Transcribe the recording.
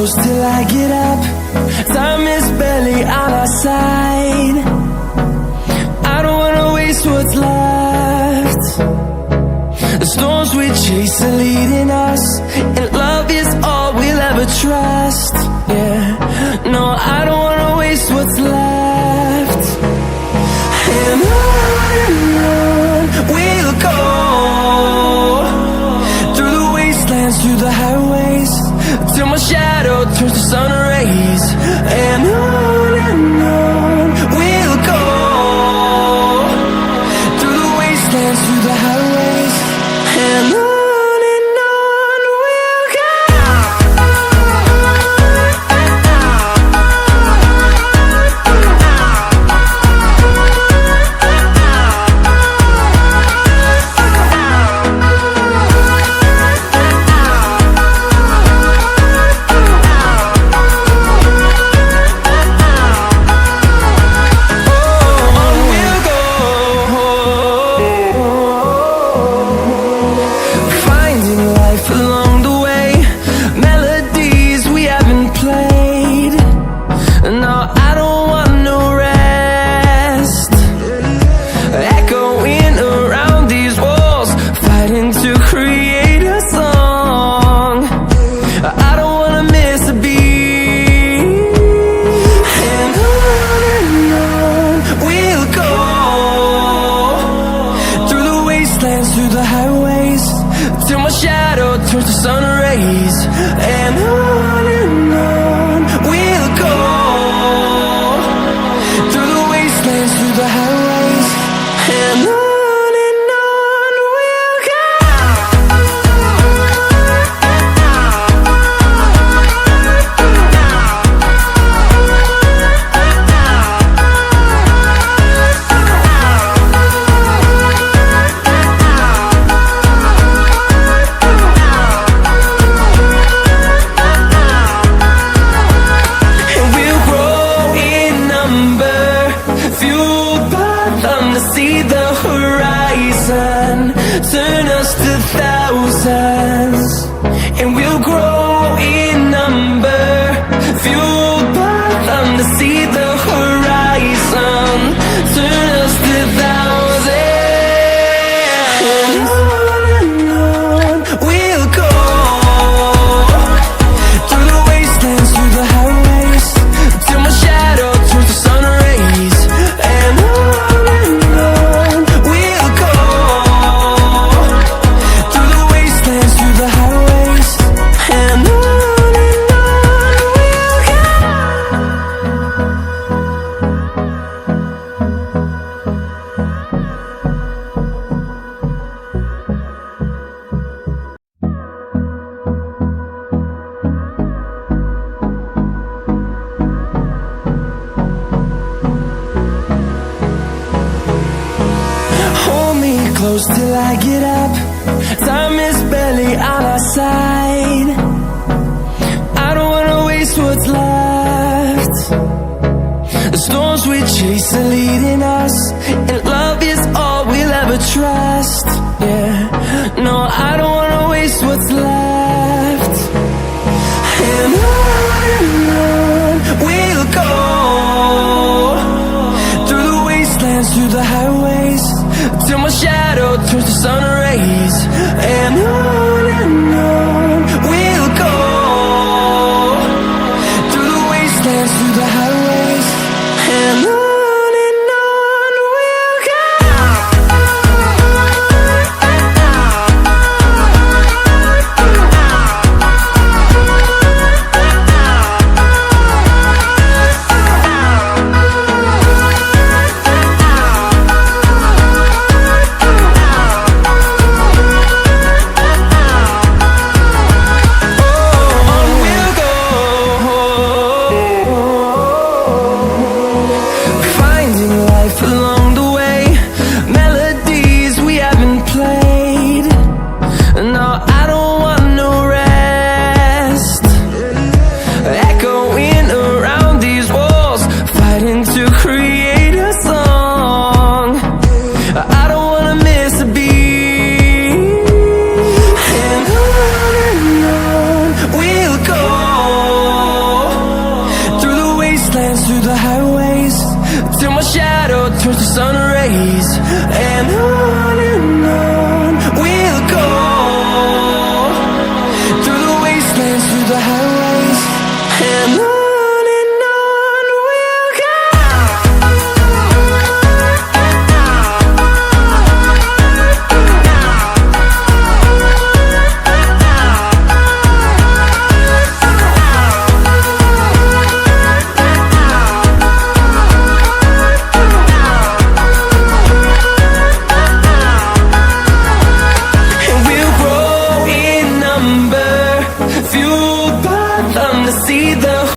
close till I get up. Time is barely on our side. I don't wanna waste what's left. The storms we chase are leading us, and love is all we'll ever trust. Yeah, no, I don't wanna waste what's left. And on we'll go, through the wastelands, through the highways, till my shadow turns to sun rays. And on we'll go, through the wastelands, through the highways, and on we'll go. Through the highways, till my shadow turns to sun rays. And on we'll go, through the wastelands, through the highways, and on we'll go. See the horizon, turn us to thousands, and we'll grow in number, fueled by them to see the horizon, turn us to thousands, and on we'll go, through the wastelands, through the highways, till my shadow turns to sun rays. And close till I get up. Time is barely on our side. I don't wanna waste what's left. The storms we chase are leading us, and love is all we'll ever trust. Yeah, no, I don't wanna waste what's left. And on we'll go, through the wastelands, through the highways, till my shadow turns to sun rays. And on we'll go, through the wastelands, through the highways, and on we'll go. through the highways till my shadow turns to sun rays. And on